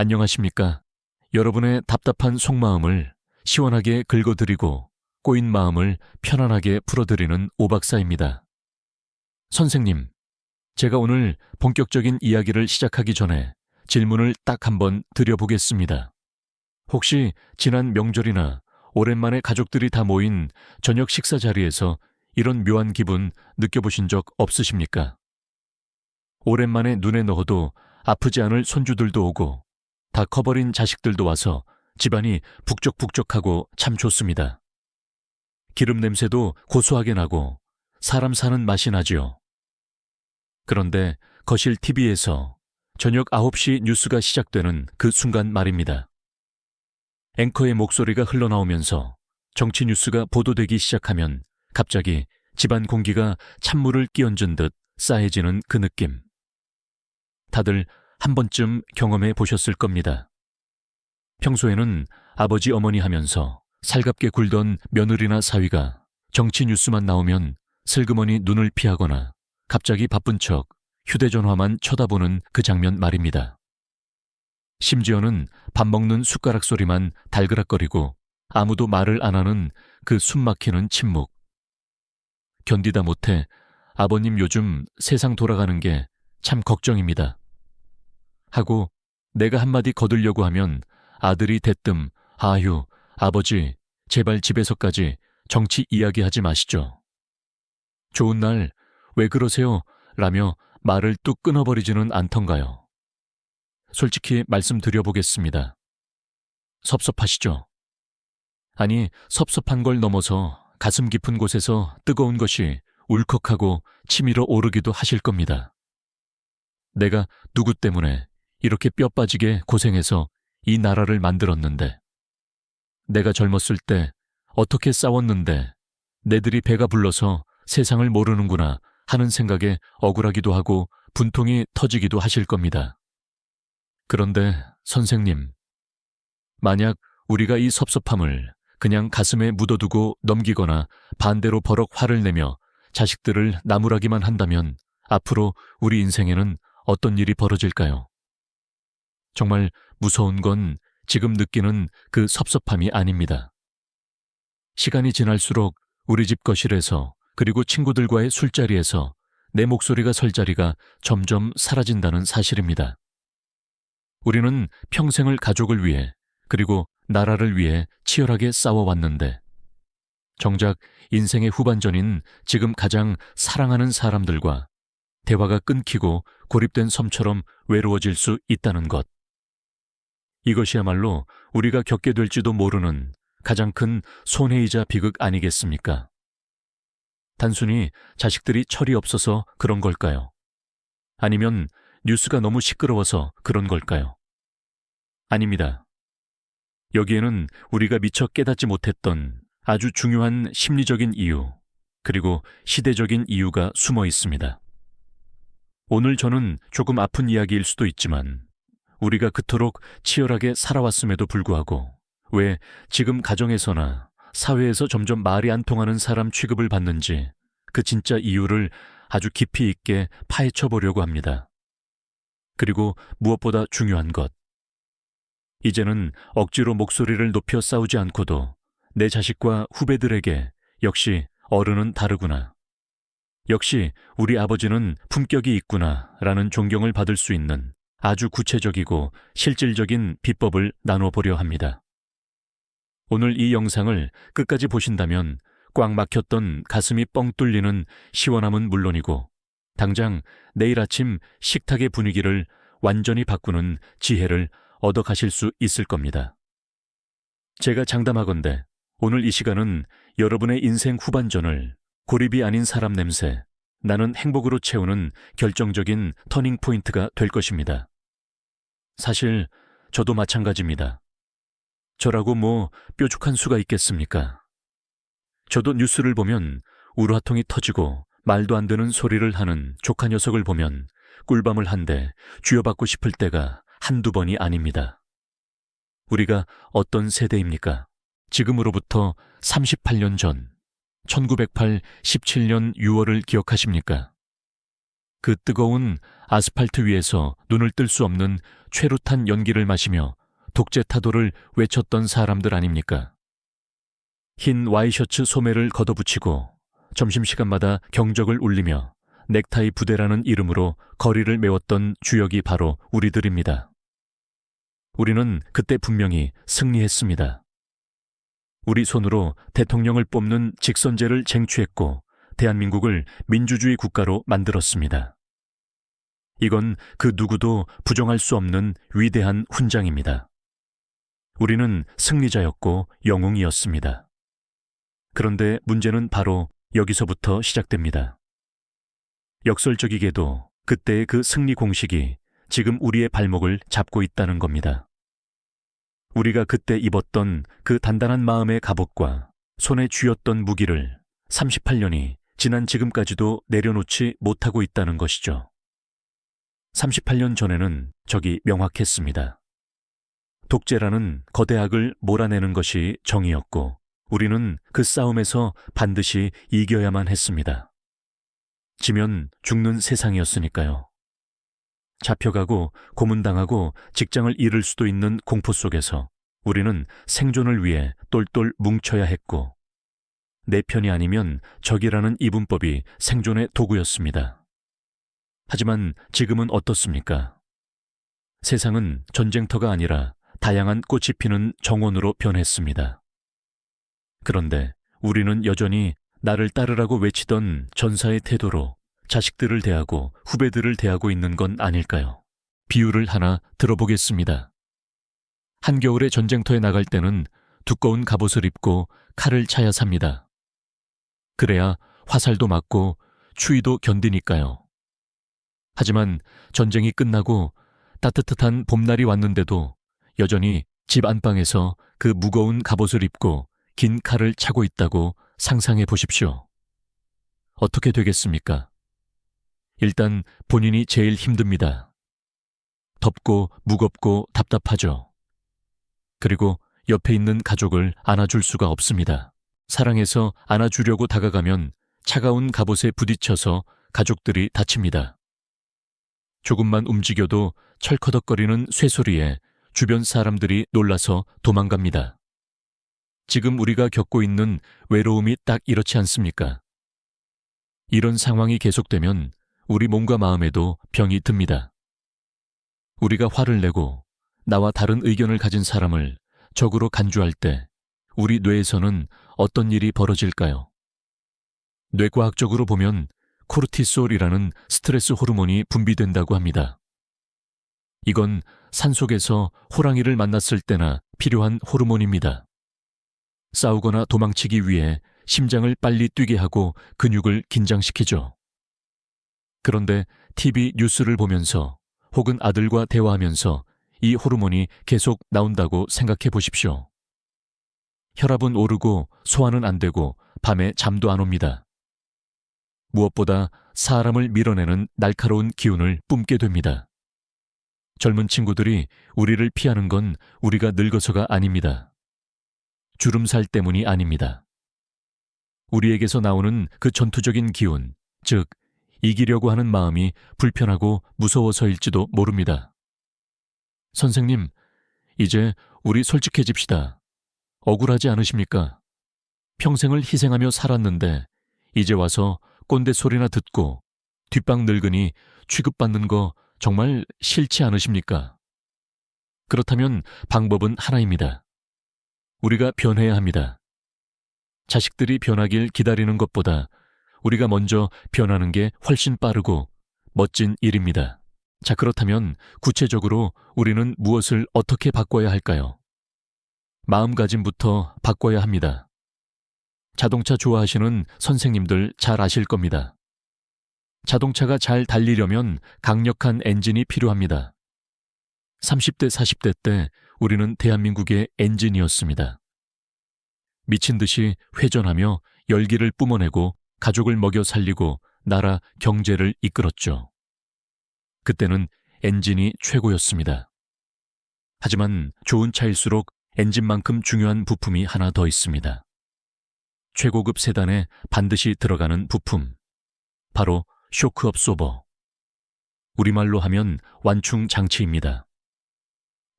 안녕하십니까. 여러분의 답답한 속마음을 시원하게 긁어드리고 꼬인 마음을 편안하게 풀어드리는 오박사입니다. 선생님, 제가 오늘 본격적인 이야기를 시작하기 전에 질문을 딱 한번 드려보겠습니다. 혹시 지난 명절이나 오랜만에 가족들이 다 모인 저녁 식사 자리에서 이런 묘한 기분 느껴보신 적 없으십니까? 오랜만에 눈에 넣어도 아프지 않을 손주들도 오고 다 커버린 자식들도 와서 집안이 북적북적하고 참 좋습니다. 기름 냄새도 고소하게 나고 사람 사는 맛이 나지요. 그런데 거실 TV에서 저녁 9시 뉴스가 시작되는 그 순간 말입니다. 앵커의 목소리가 흘러나오면서 정치 뉴스가 보도되기 시작하면 갑자기 집안 공기가 찬물을 끼얹은 듯 싸해지는 그 느낌. 다들 한 번쯤 경험해 보셨을 겁니다. 평소에는 아버지 어머니 하면서 살갑게 굴던 며느리나 사위가 정치 뉴스만 나오면 슬그머니 눈을 피하거나 갑자기 바쁜 척 휴대전화만 쳐다보는 그 장면 말입니다. 심지어는 밥 먹는 숟가락 소리만 달그락거리고 아무도 말을 안 하는 그 숨막히는 침묵. 견디다 못해 아버님 요즘 세상 돌아가는 게 참 걱정입니다. 하고 내가 한마디 거들려고 하면 아들이 대뜸 아유, 아버지, 제발 집에서까지 정치 이야기하지 마시죠. 좋은 날 왜 그러세요? 라며 말을 뚝 끊어버리지는 않던가요. 솔직히 말씀드려보겠습니다. 섭섭하시죠? 아니, 섭섭한 걸 넘어서 가슴 깊은 곳에서 뜨거운 것이 울컥하고 치밀어 오르기도 하실 겁니다. 내가 누구 때문에 이렇게 뼈 빠지게 고생해서 이 나라를 만들었는데, 내가 젊었을 때 어떻게 싸웠는데 내들이 배가 불러서 세상을 모르는구나 하는 생각에 억울하기도 하고 분통이 터지기도 하실 겁니다. 그런데 선생님, 만약 우리가 이 섭섭함을 그냥 가슴에 묻어두고 넘기거나 반대로 버럭 화를 내며 자식들을 나무라기만 한다면 앞으로 우리 인생에는 어떤 일이 벌어질까요? 정말 무서운 건 지금 느끼는 그 섭섭함이 아닙니다. 시간이 지날수록 우리 집 거실에서 그리고 친구들과의 술자리에서 내 목소리가 설 자리가 점점 사라진다는 사실입니다. 우리는 평생을 가족을 위해 그리고 나라를 위해 치열하게 싸워왔는데 정작 인생의 후반전인 지금 가장 사랑하는 사람들과 대화가 끊기고 고립된 섬처럼 외로워질 수 있다는 것. 이것이야말로 우리가 겪게 될지도 모르는 가장 큰 손해이자 비극 아니겠습니까? 단순히 자식들이 철이 없어서 그런 걸까요? 아니면 뉴스가 너무 시끄러워서 그런 걸까요? 아닙니다. 여기에는 우리가 미처 깨닫지 못했던 아주 중요한 심리적인 이유, 그리고 시대적인 이유가 숨어 있습니다. 오늘 저는 조금 아픈 이야기일 수도 있지만 우리가 그토록 치열하게 살아왔음에도 불구하고 왜 지금 가정에서나 사회에서 점점 말이 안 통하는 사람 취급을 받는지 그 진짜 이유를 아주 깊이 있게 파헤쳐 보려고 합니다. 그리고 무엇보다 중요한 것. 이제는 억지로 목소리를 높여 싸우지 않고도 내 자식과 후배들에게 역시 어른은 다르구나. 역시 우리 아버지는 품격이 있구나 라는 존경을 받을 수 있는 아주 구체적이고 실질적인 비법을 나눠보려 합니다. 오늘 이 영상을 끝까지 보신다면 꽉 막혔던 가슴이 뻥 뚫리는 시원함은 물론이고 당장 내일 아침 식탁의 분위기를 완전히 바꾸는 지혜를 얻어가실 수 있을 겁니다. 제가 장담하건대 오늘 이 시간은 여러분의 인생 후반전을 고립이 아닌 사람 냄새, 나는 행복으로 채우는 결정적인 터닝 포인트가 될 것입니다. 사실 저도 마찬가지입니다. 저라고 뭐 뾰족한 수가 있겠습니까? 저도 뉴스를 보면 우루화통이 터지고 말도 안 되는 소리를 하는 조카 녀석을 보면 꿀밤을 한 대 쥐어받고 싶을 때가 한두 번이 아닙니다. 우리가 어떤 세대입니까? 지금으로부터 38년 전 1908 17년 6월을 기억하십니까? 그 뜨거운 아스팔트 위에서 눈을 뜰 수 없는 최루탄 연기를 마시며 독재 타도를 외쳤던 사람들 아닙니까? 흰 와이셔츠 소매를 걷어붙이고 점심시간마다 경적을 울리며 넥타이 부대라는 이름으로 거리를 메웠던 주역이 바로 우리들입니다. 우리는 그때 분명히 승리했습니다. 우리 손으로 대통령을 뽑는 직선제를 쟁취했고 대한민국을 민주주의 국가로 만들었습니다. 이건 그 누구도 부정할 수 없는 위대한 훈장입니다. 우리는 승리자였고 영웅이었습니다. 그런데 문제는 바로 여기서부터 시작됩니다. 역설적이게도 그때의 그 승리 공식이 지금 우리의 발목을 잡고 있다는 겁니다. 우리가 그때 입었던 그 단단한 마음의 갑옷과 손에 쥐었던 무기를 38년이 지난 지금까지도 내려놓지 못하고 있다는 것이죠. 38년 전에는 적이 명확했습니다. 독재라는 거대 악을 몰아내는 것이 정의였고 우리는 그 싸움에서 반드시 이겨야만 했습니다. 지면 죽는 세상이었으니까요. 잡혀가고 고문당하고 직장을 잃을 수도 있는 공포 속에서 우리는 생존을 위해 똘똘 뭉쳐야 했고 내 편이 아니면 적이라는 이분법이 생존의 도구였습니다. 하지만 지금은 어떻습니까? 세상은 전쟁터가 아니라 다양한 꽃이 피는 정원으로 변했습니다. 그런데 우리는 여전히 나를 따르라고 외치던 전사의 태도로 자식들을 대하고 후배들을 대하고 있는 건 아닐까요? 비유를 하나 들어보겠습니다. 한겨울에 전쟁터에 나갈 때는 두꺼운 갑옷을 입고 칼을 차야 삽니다. 그래야 화살도 맞고 추위도 견디니까요. 하지만 전쟁이 끝나고 따뜻한 봄날이 왔는데도 여전히 집 안방에서 그 무거운 갑옷을 입고 긴 칼을 차고 있다고 상상해 보십시오. 어떻게 되겠습니까? 일단 본인이 제일 힘듭니다. 덥고 무겁고 답답하죠. 그리고 옆에 있는 가족을 안아줄 수가 없습니다. 사랑해서 안아주려고 다가가면 차가운 갑옷에 부딪혀서 가족들이 다칩니다. 조금만 움직여도 철커덕거리는 쇠소리에 주변 사람들이 놀라서 도망갑니다. 지금 우리가 겪고 있는 외로움이 딱 이렇지 않습니까? 이런 상황이 계속되면 우리 몸과 마음에도 병이 듭니다. 우리가 화를 내고 나와 다른 의견을 가진 사람을 적으로 간주할 때 우리 뇌에서는 어떤 일이 벌어질까요? 뇌과학적으로 보면 코르티솔이라는 스트레스 호르몬이 분비된다고 합니다. 이건 산속에서 호랑이를 만났을 때나 필요한 호르몬입니다. 싸우거나 도망치기 위해 심장을 빨리 뛰게 하고 근육을 긴장시키죠. 그런데 TV 뉴스를 보면서 혹은 아들과 대화하면서 이 호르몬이 계속 나온다고 생각해 보십시오. 혈압은 오르고 소화는 안 되고 밤에 잠도 안 옵니다. 무엇보다 사람을 밀어내는 날카로운 기운을 뿜게 됩니다. 젊은 친구들이 우리를 피하는 건 우리가 늙어서가 아닙니다. 주름살 때문이 아닙니다. 우리에게서 나오는 그 전투적인 기운, 즉 이기려고 하는 마음이 불편하고 무서워서일지도 모릅니다. 선생님, 이제 우리 솔직해집시다. 억울하지 않으십니까? 평생을 희생하며 살았는데 이제 와서 꼰대 소리나 듣고 뒷방 늙은이 취급받는 거 정말 싫지 않으십니까? 그렇다면 방법은 하나입니다. 우리가 변해야 합니다. 자식들이 변하길 기다리는 것보다 우리가 먼저 변하는 게 훨씬 빠르고 멋진 일입니다. 자, 그렇다면 구체적으로 우리는 무엇을 어떻게 바꿔야 할까요? 마음가짐부터 바꿔야 합니다. 자동차 좋아하시는 선생님들 잘 아실 겁니다. 자동차가 잘 달리려면 강력한 엔진이 필요합니다. 30대, 40대 때 우리는 대한민국의 엔진이었습니다. 미친 듯이 회전하며 열기를 뿜어내고 가족을 먹여 살리고 나라 경제를 이끌었죠. 그때는 엔진이 최고였습니다. 하지만 좋은 차일수록 엔진만큼 중요한 부품이 하나 더 있습니다. 최고급 세단에 반드시 들어가는 부품, 바로 쇼크 업소버, 우리말로 하면 완충 장치입니다.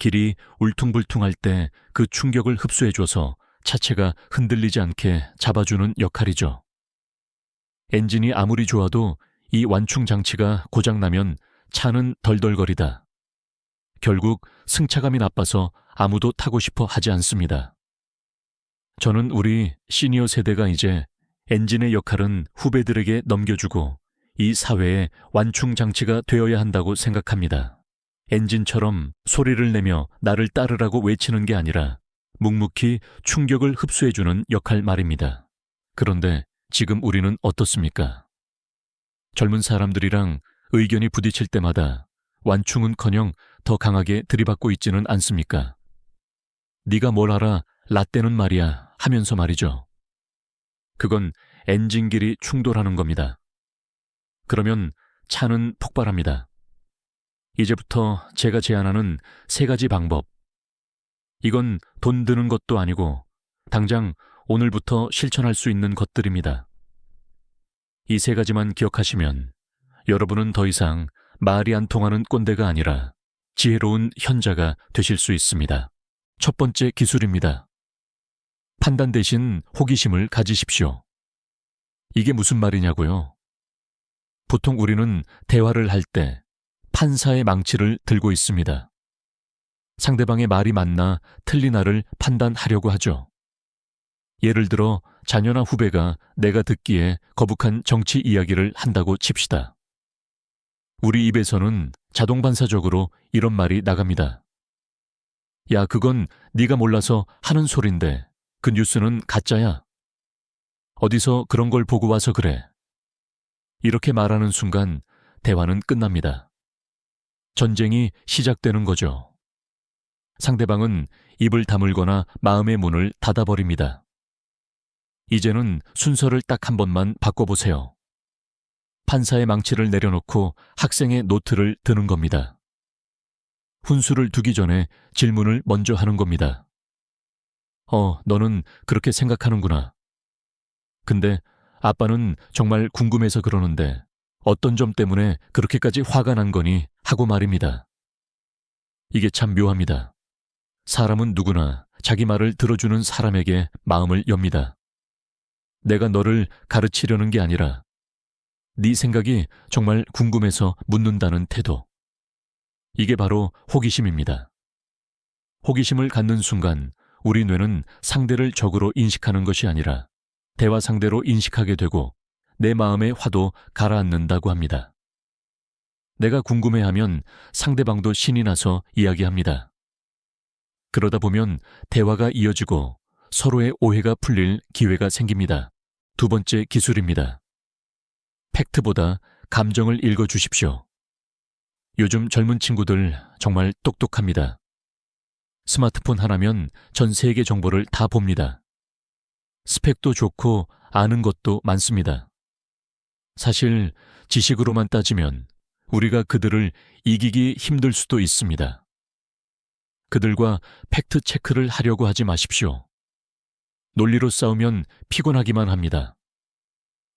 길이 울퉁불퉁할 때 그 충격을 흡수해줘서 차체가 흔들리지 않게 잡아주는 역할이죠. 엔진이 아무리 좋아도 이 완충 장치가 고장나면 차는 덜덜거리다. 결국 승차감이 나빠서 아무도 타고 싶어 하지 않습니다. 저는 우리 시니어 세대가 이제 엔진의 역할은 후배들에게 넘겨주고 이 사회의 완충 장치가 되어야 한다고 생각합니다. 엔진처럼 소리를 내며 나를 따르라고 외치는 게 아니라 묵묵히 충격을 흡수해주는 역할 말입니다. 그런데 지금 우리는 어떻습니까? 젊은 사람들이랑 의견이 부딪힐 때마다 완충은커녕 더 강하게 들이받고 있지는 않습니까? 네가 뭘 알아, 라떼는 말이야 하면서 말이죠. 그건 엔진끼리 충돌하는 겁니다. 그러면 차는 폭발합니다. 이제부터 제가 제안하는 3가지 방법. 이건 돈 드는 것도 아니고 당장 오늘부터 실천할 수 있는 것들입니다. 이 3가지만 기억하시면 여러분은 더 이상 말이 안 통하는 꼰대가 아니라 지혜로운 현자가 되실 수 있습니다. 첫 번째 기술입니다. 판단 대신 호기심을 가지십시오. 이게 무슨 말이냐고요? 보통 우리는 대화를 할 때 판사의 망치를 들고 있습니다. 상대방의 말이 맞나 틀리나를 판단하려고 하죠. 예를 들어 자녀나 후배가 내가 듣기에 거북한 정치 이야기를 한다고 칩시다. 우리 입에서는 자동반사적으로 이런 말이 나갑니다. 야, 그건 네가 몰라서 하는 소린데 그 뉴스는 가짜야. 어디서 그런 걸 보고 와서 그래. 이렇게 말하는 순간 대화는 끝납니다. 전쟁이 시작되는 거죠. 상대방은 입을 다물거나 마음의 문을 닫아버립니다. 이제는 순서를 딱 한 번만 바꿔보세요. 판사의 망치를 내려놓고 학생의 노트를 드는 겁니다. 훈수를 두기 전에 질문을 먼저 하는 겁니다. 너는 그렇게 생각하는구나. 근데 아빠는 정말 궁금해서 그러는데 어떤 점 때문에 그렇게까지 화가 난 거니 하고 말입니다. 이게 참 묘합니다. 사람은 누구나 자기 말을 들어주는 사람에게 마음을 엽니다. 내가 너를 가르치려는 게 아니라 네 생각이 정말 궁금해서 묻는다는 태도. 이게 바로 호기심입니다. 호기심을 갖는 순간 우리 뇌는 상대를 적으로 인식하는 것이 아니라 대화 상대로 인식하게 되고 내 마음의 화도 가라앉는다고 합니다. 내가 궁금해하면 상대방도 신이 나서 이야기합니다. 그러다 보면 대화가 이어지고 서로의 오해가 풀릴 기회가 생깁니다. 두 번째 기술입니다. 팩트보다 감정을 읽어주십시오. 요즘 젊은 친구들 정말 똑똑합니다. 스마트폰 하나면 전 세계 정보를 다 봅니다. 스펙도 좋고 아는 것도 많습니다. 사실 지식으로만 따지면 우리가 그들을 이기기 힘들 수도 있습니다. 그들과 팩트 체크를 하려고 하지 마십시오. 논리로 싸우면 피곤하기만 합니다.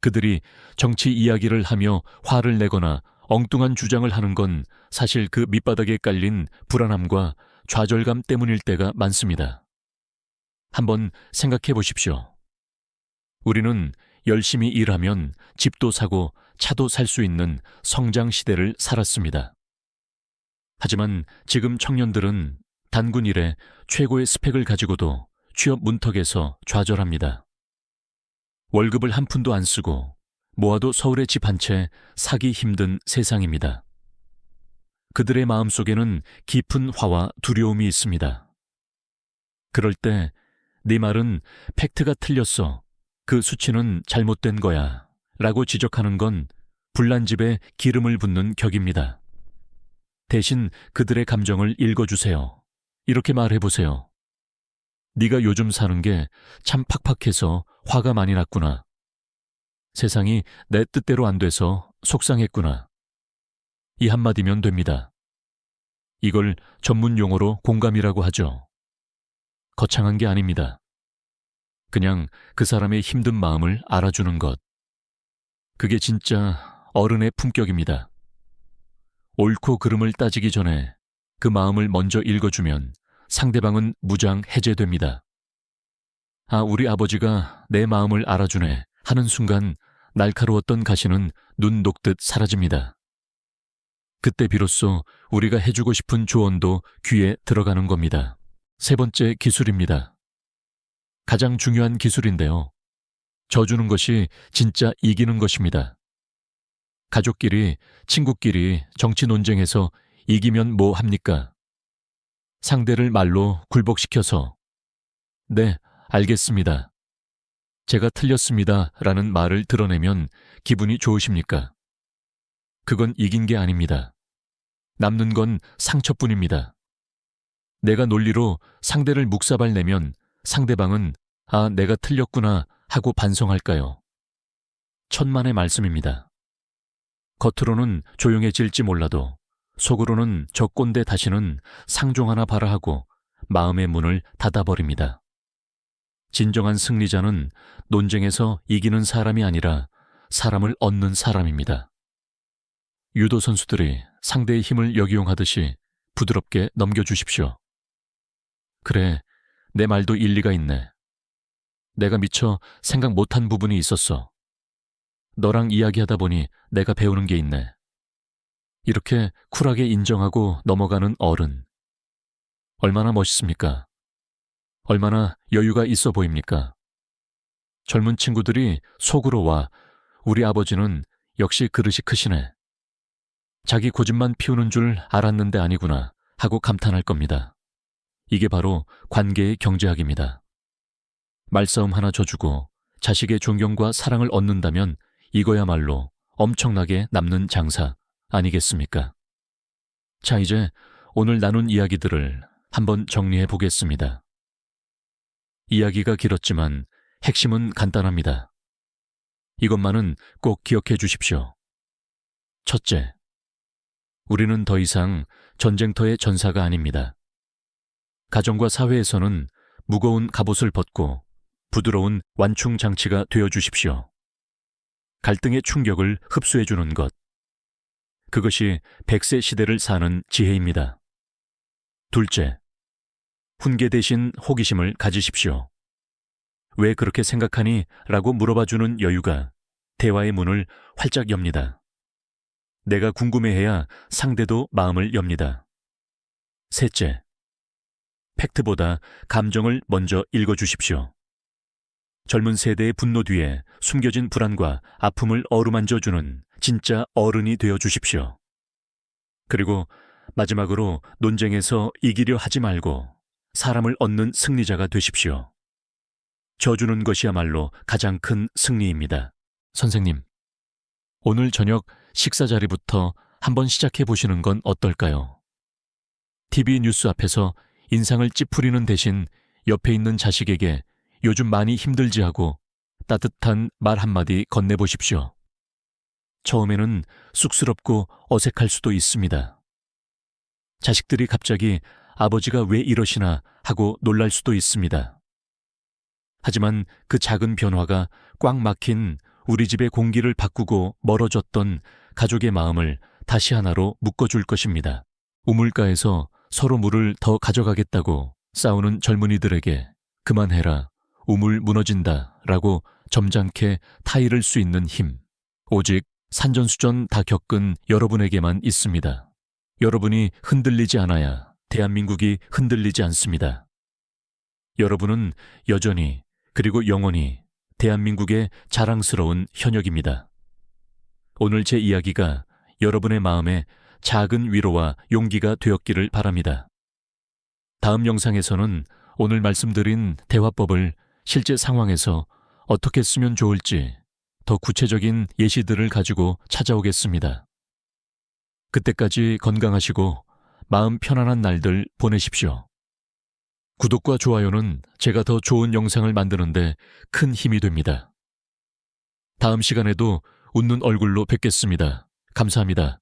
그들이 정치 이야기를 하며 화를 내거나 엉뚱한 주장을 하는 건 사실 그 밑바닥에 깔린 불안함과 좌절감 때문일 때가 많습니다. 한번 생각해 보십시오. 우리는 열심히 일하면 집도 사고 차도 살 수 있는 성장 시대를 살았습니다. 하지만 지금 청년들은 단군 일에 최고의 스펙을 가지고도 취업 문턱에서 좌절합니다. 월급을 한 푼도 안 쓰고 모아도 서울에 집 한 채 사기 힘든 세상입니다. 그들의 마음속에는 깊은 화와 두려움이 있습니다. 그럴 때 네 말은 팩트가 틀렸어. 그 수치는 잘못된 거야. 라고 지적하는 건 불난 집에 기름을 붓는 격입니다. 대신 그들의 감정을 읽어주세요. 이렇게 말해보세요. 네가 요즘 사는 게 참 팍팍해서 화가 많이 났구나. 세상이 내 뜻대로 안 돼서 속상했구나. 이 한마디면 됩니다. 이걸 전문 용어로 공감이라고 하죠. 거창한 게 아닙니다. 그냥 그 사람의 힘든 마음을 알아주는 것. 그게 진짜 어른의 품격입니다. 옳고 그름을 따지기 전에 그 마음을 먼저 읽어주면 상대방은 무장 해제됩니다. 아, 우리 아버지가 내 마음을 알아주네 하는 순간 날카로웠던 가시는 눈 녹듯 사라집니다. 그때 비로소 우리가 해주고 싶은 조언도 귀에 들어가는 겁니다. 세 번째 기술입니다. 가장 중요한 기술인데요. 져주는 것이 진짜 이기는 것입니다. 가족끼리, 친구끼리 정치 논쟁에서 이기면 뭐 합니까? 상대를 말로 굴복시켜서 네, 알겠습니다. 제가 틀렸습니다. 라는 말을 드러내면 기분이 좋으십니까? 그건 이긴 게 아닙니다. 남는 건 상처뿐입니다. 내가 논리로 상대를 묵사발 내면 상대방은 아, 내가 틀렸구나 하고 반성할까요? 천만의 말씀입니다. 겉으로는 조용해질지 몰라도 속으로는 저 꼰대 다시는 상종 하나 봐라 하고 마음의 문을 닫아버립니다. 진정한 승리자는 논쟁에서 이기는 사람이 아니라 사람을 얻는 사람입니다. 유도 선수들이 상대의 힘을 역이용하듯이 부드럽게 넘겨주십시오. 그래, 내 말도 일리가 있네. 내가 미처 생각 못한 부분이 있었어. 너랑 이야기하다 보니 내가 배우는 게 있네. 이렇게 쿨하게 인정하고 넘어가는 어른. 얼마나 멋있습니까? 얼마나 여유가 있어 보입니까? 젊은 친구들이 속으로 와 우리 아버지는 역시 그릇이 크시네. 자기 고집만 피우는 줄 알았는데 아니구나 하고 감탄할 겁니다. 이게 바로 관계의 경제학입니다. 말싸움 하나 져주고 자식의 존경과 사랑을 얻는다면 이거야말로 엄청나게 남는 장사 아니겠습니까? 자, 이제 오늘 나눈 이야기들을 한번 정리해 보겠습니다. 이야기가 길었지만 핵심은 간단합니다. 이것만은 꼭 기억해 주십시오. 첫째, 우리는 더 이상 전쟁터의 전사가 아닙니다. 가정과 사회에서는 무거운 갑옷을 벗고 부드러운 완충 장치가 되어 주십시오. 갈등의 충격을 흡수해 주는 것. 그것이 100세 시대를 사는 지혜입니다. 둘째, 훈계 대신 호기심을 가지십시오. 왜 그렇게 생각하니? 라고 물어봐주는 여유가 대화의 문을 활짝 엽니다. 내가 궁금해해야 상대도 마음을 엽니다. 셋째, 팩트보다 감정을 먼저 읽어주십시오. 젊은 세대의 분노 뒤에 숨겨진 불안과 아픔을 어루만져주는 진짜 어른이 되어 주십시오. 그리고 마지막으로 논쟁에서 이기려 하지 말고 사람을 얻는 승리자가 되십시오. 져주는 것이야말로 가장 큰 승리입니다. 선생님, 오늘 저녁 식사 자리부터 한번 시작해 보시는 건 어떨까요? TV 뉴스 앞에서 인상을 찌푸리는 대신 옆에 있는 자식에게 요즘 많이 힘들지 하고 따뜻한 말 한마디 건네보십시오. 처음에는 쑥스럽고 어색할 수도 있습니다. 자식들이 갑자기 아버지가 왜 이러시나 하고 놀랄 수도 있습니다. 하지만 그 작은 변화가 꽉 막힌 우리 집의 공기를 바꾸고 멀어졌던 가족의 마음을 다시 하나로 묶어줄 것입니다. 우물가에서 서로 물을 더 가져가겠다고 싸우는 젊은이들에게 그만해라, 우물 무너진다 라고 점잖게 타이를 수 있는 힘. 오직 산전수전 다 겪은 여러분에게만 있습니다. 여러분이 흔들리지 않아야 대한민국이 흔들리지 않습니다. 여러분은 여전히 그리고 영원히 대한민국의 자랑스러운 현역입니다. 오늘 제 이야기가 여러분의 마음에 작은 위로와 용기가 되었기를 바랍니다. 다음 영상에서는 오늘 말씀드린 대화법을 실제 상황에서 어떻게 쓰면 좋을지 더 구체적인 예시들을 가지고 찾아오겠습니다. 그때까지 건강하시고 마음 편안한 날들 보내십시오. 구독과 좋아요는 제가 더 좋은 영상을 만드는데 큰 힘이 됩니다. 다음 시간에도 웃는 얼굴로 뵙겠습니다. 감사합니다.